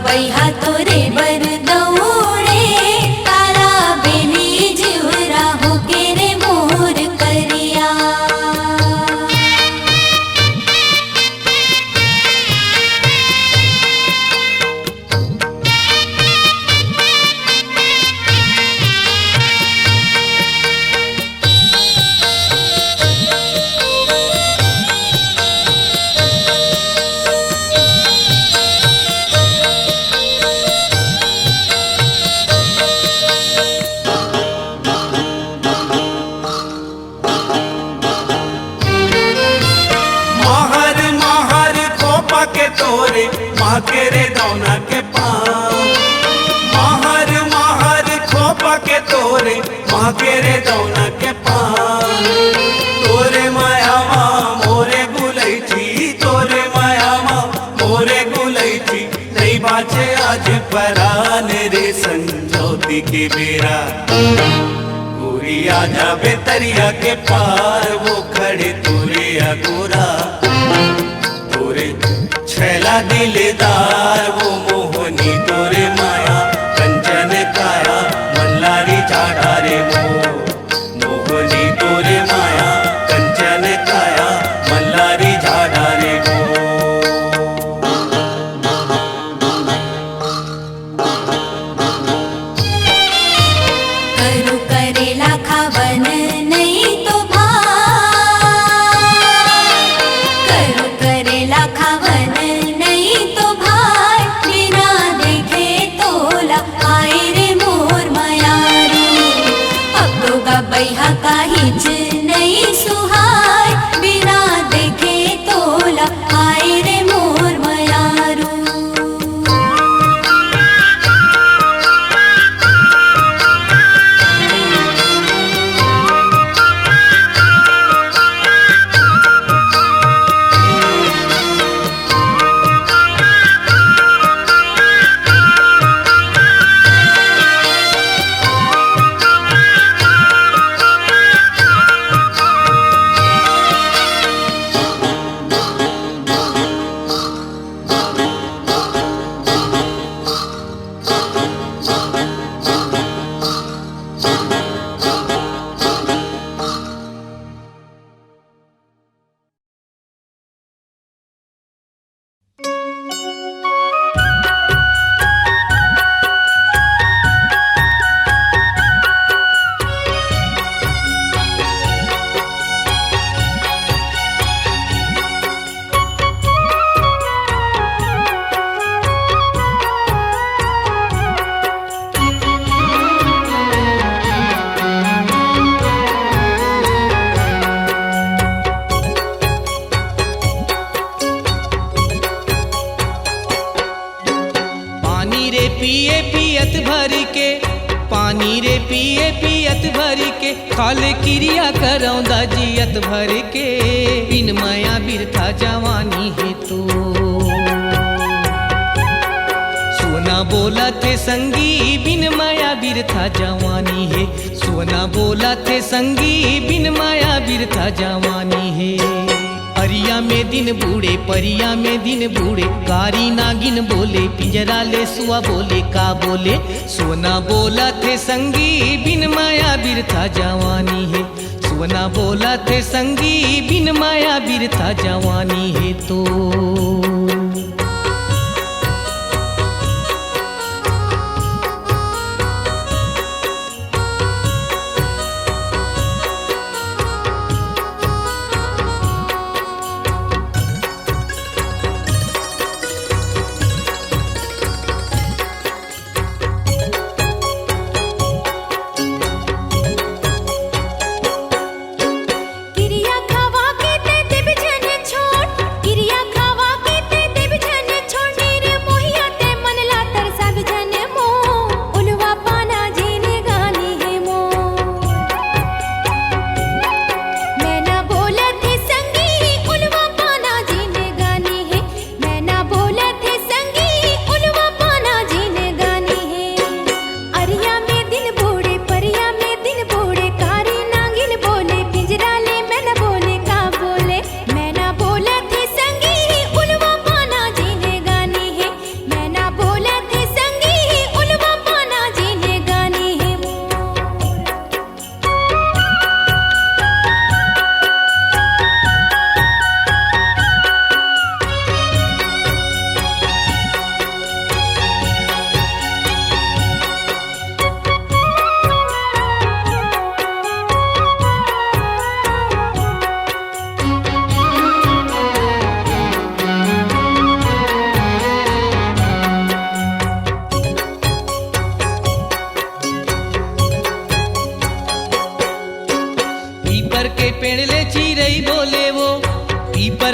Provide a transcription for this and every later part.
बैहा तोरे बर दौड़े तारा बेली जीवरा माके रे दौना के पान महर महर खोपा के तोरे माके रे दौना के पान तोरे मायामा मोरे गुलैची तोरे मायामा मोरे गुलैची नहीं बाचे आज परान रे संजोती के बेरा गोरिया जाबे तरिया के पार वो खड़े तोरे अगोरा तोरे छैला दिलदार वो मोहनी तोरे माया कंचन काया मल्लारी चाड़ा रे मोहनी तोरे माया कंचन काया मल्लारी झाड़ा रे करू करेला खावन नहीं तो करू करेला खावन नहीं तो भाई बिना देखे तोला आए रे मोर मयारू अब तो गबैहा काहीच नहीं सुहाय बिना देखे तोला आए रे मोर मयारू पानी रे पिए पियत भर के खाले क्रिया करौंदा जियत भर के बिन माया बिरथा जवानी है तो सोना बोला थे संगी बिन माया बिरथा जवानी है सोना बोला थे संगी बिन माया बिरथा जवानी है अरिया में दिन बूढ़े परिया में दिन बूढ़े कारी नागिन बोले पिंजरा ले सुआ बोले का बोले सोना बोला थे संगी बिन माया बिरथा जवानी है सोना बोला थे संगी बिन माया बिरथा जवानी है तो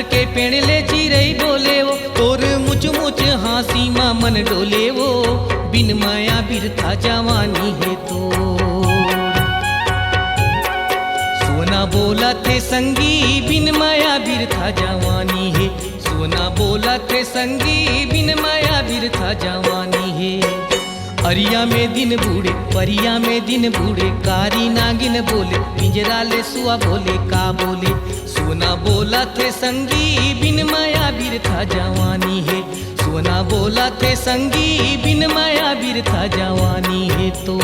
के पेड़ ले चिरई बोले वो, तोर मुच मुच हाँसी माँ मन डोले वो, बिन माया बिरथा जवानी है तो। सोना बोला थे संगी बिन माया बिरथा जवानी है, सोना बोला थे संगी बिन माया बिरथा जवानी है। अरिया में दिन बूढ़े परिया में दिन बूढ़े, कारी नागिन बोले पिंजरा ले सुआ बोले का बोले। सोना बोला थे संगी बिन माया बिरथा जवानी है, सोना बोला थे संगी बिन माया बिरथा जवानी है तो।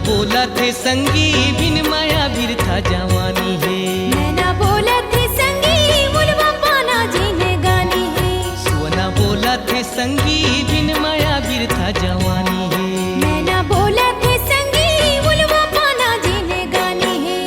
बोला थे संगी बिन माया बिरथा जवानी है, नैना बोला थे संगी मुलवा पाना जीने गानी है। सोना बोला थे संगी बिन माया बिरथा जवानी है, नैना बोला थे संगी मुलवा पाना जीने गानी है।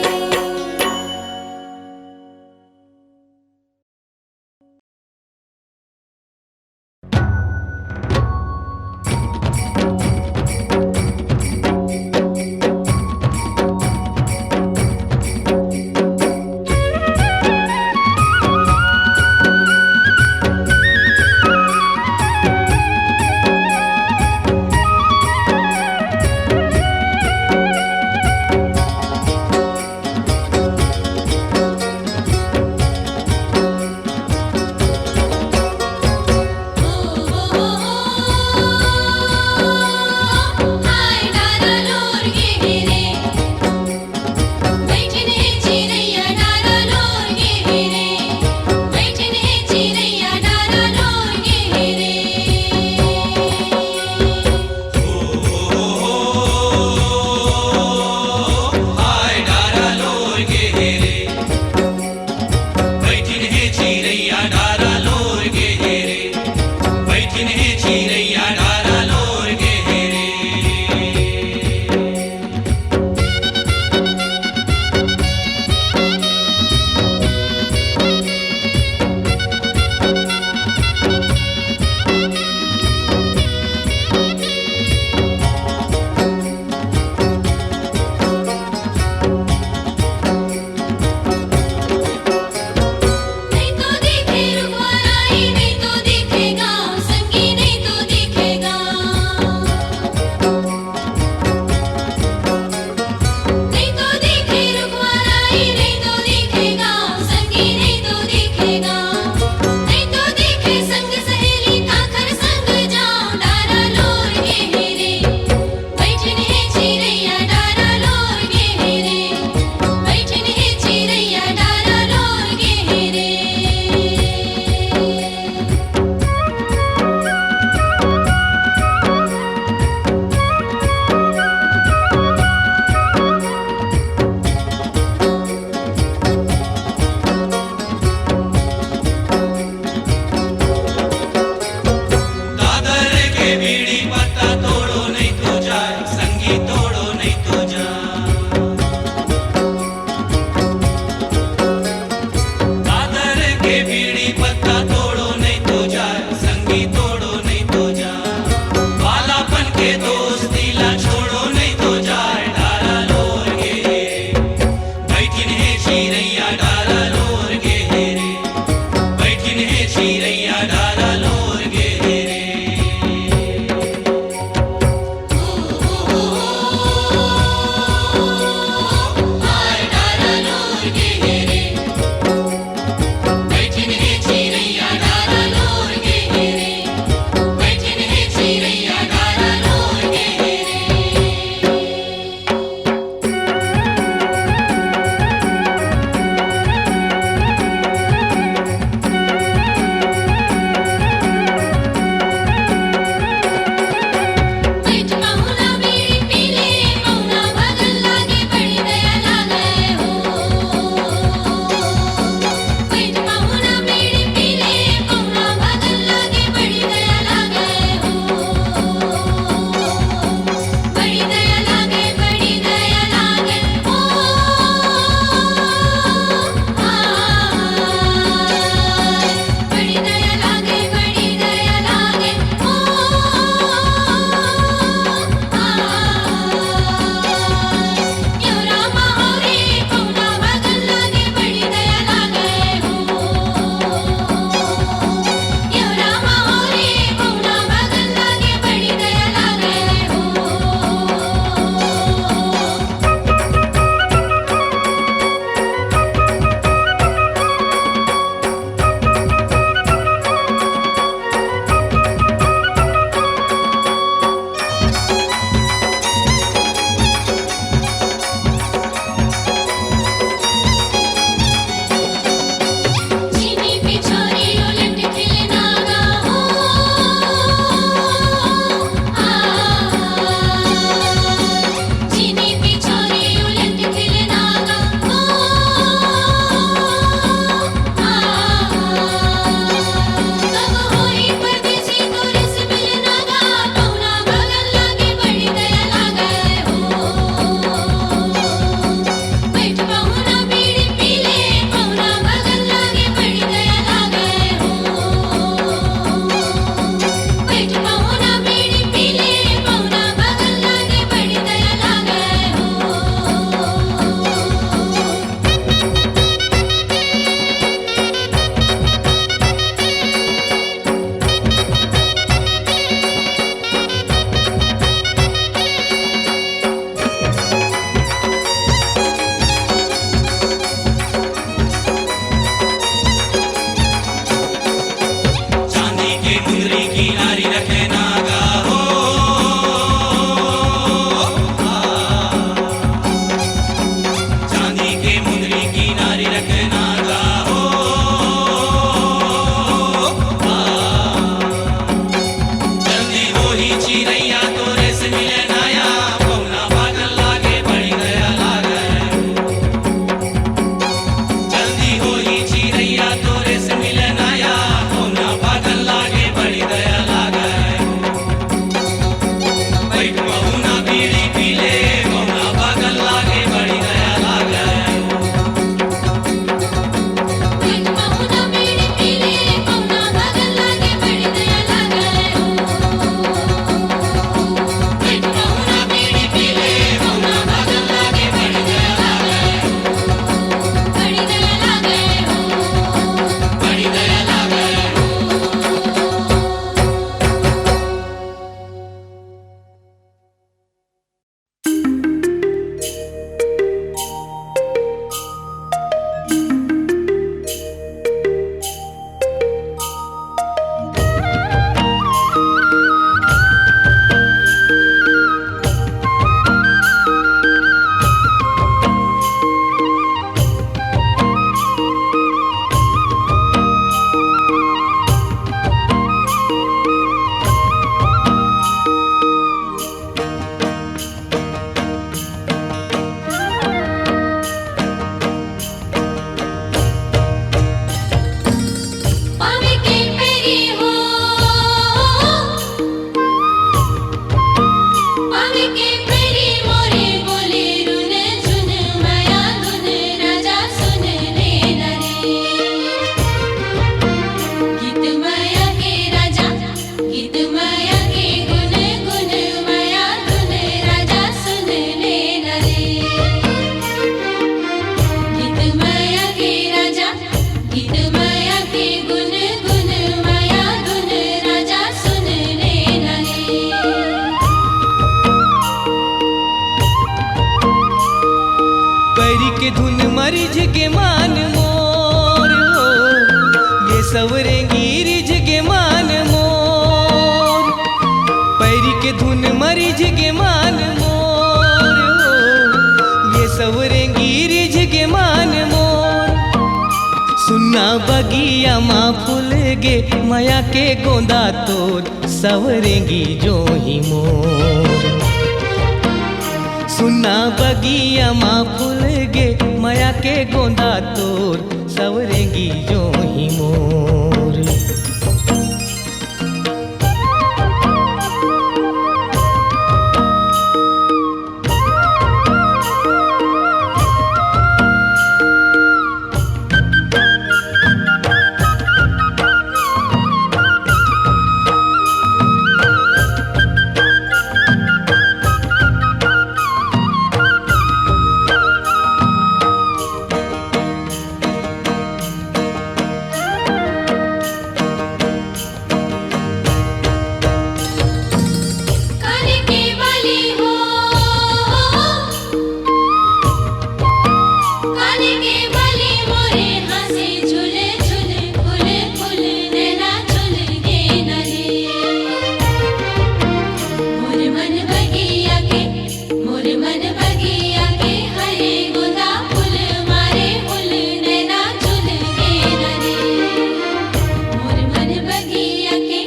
नहीं तो देखे रुखवाराई, नहीं तो देखे गाँव संगी, नहीं तो रिझ के मान मोर हो, ये सवरेंगी रिझ के मान मोर, पैरी के धुन मरिझ के मान मोर हो, ये सवरेंगी रिझ के मान मोर। सुना बगिया माँ फूल गे माया के गोंदा तोर, सवरेंगी जो ही मोर। सुना बगिया माँ फूल गे माया के गोंदा तोर, सवरेंगी जो ही मोर। काने के वाली हो, काने के वाली मोरे हंसी झूले झूले फूल फूल नैना झूल गे नरे। मोर मन बगिया के, मोर मन बगिया के हरे गोंदा फूल मारे फूल नैना झूल गे नरे। मोर मन बगिया के,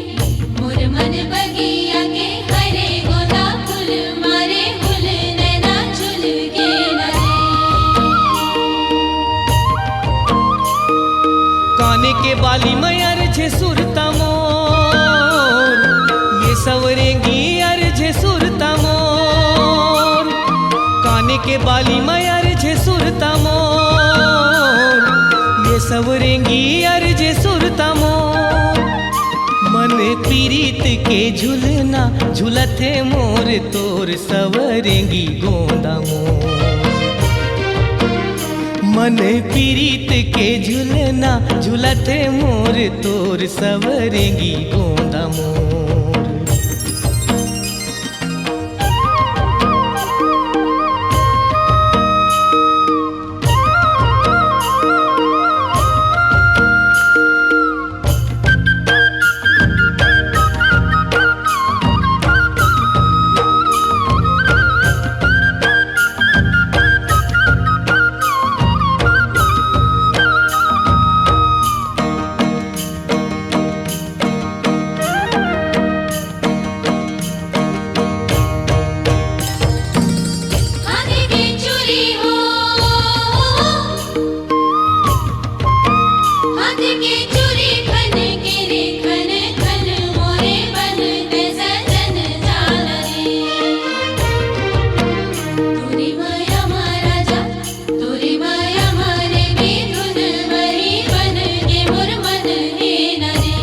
मोर मन बगिया के हरे गोंदा फूल मारे फूल नैना झूल गे नरे। काने के बाली मैयर छे सुरता मोर, ये सवरेंगी अर छे सुरता मोर। काने के बाली मैयर छे सुरता मोर, ये सवरेंगी अर छे सुरता मोर। मन पीरीत के झूलना झूलथे मोर तोर, सवरेंगी गोंदा मोर। मन पीरीत के झूलना झूलथे मोर तोर, सवरेंगी गोंदा मोर। काने की चूड़ी हो, हाथ की चूड़ी खन के रे खन खन मोरे बन के सजन जाल रे। तोरी माया महाराजा, तोरी माया मारे भी धुन भरी बन के मोर मन हे नरे।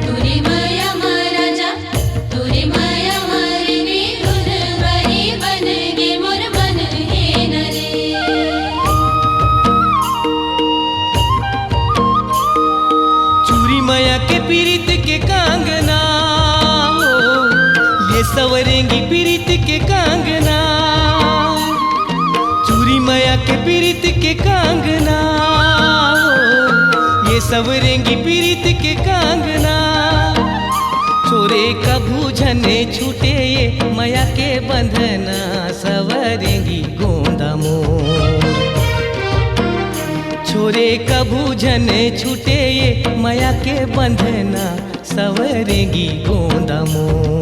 तोरी माया महाराजा, तोरी माया मारे भी धुन भरी बन के मोर मन हे नरे। चूरी माया के पीरित के कांगना हो, ये सवरेंगी पीरित के कांगना। चूरी माया के पीरित के कांगना हो, ये सवरेंगी पीरित के कांगना। छोरे कभू झने छूटे ये माया के बंधना, सवरेंगी गोंदा मोर। छोरे कभू झने छूटे ये माया के बंधना, सवरेंगी गोंदा मोर।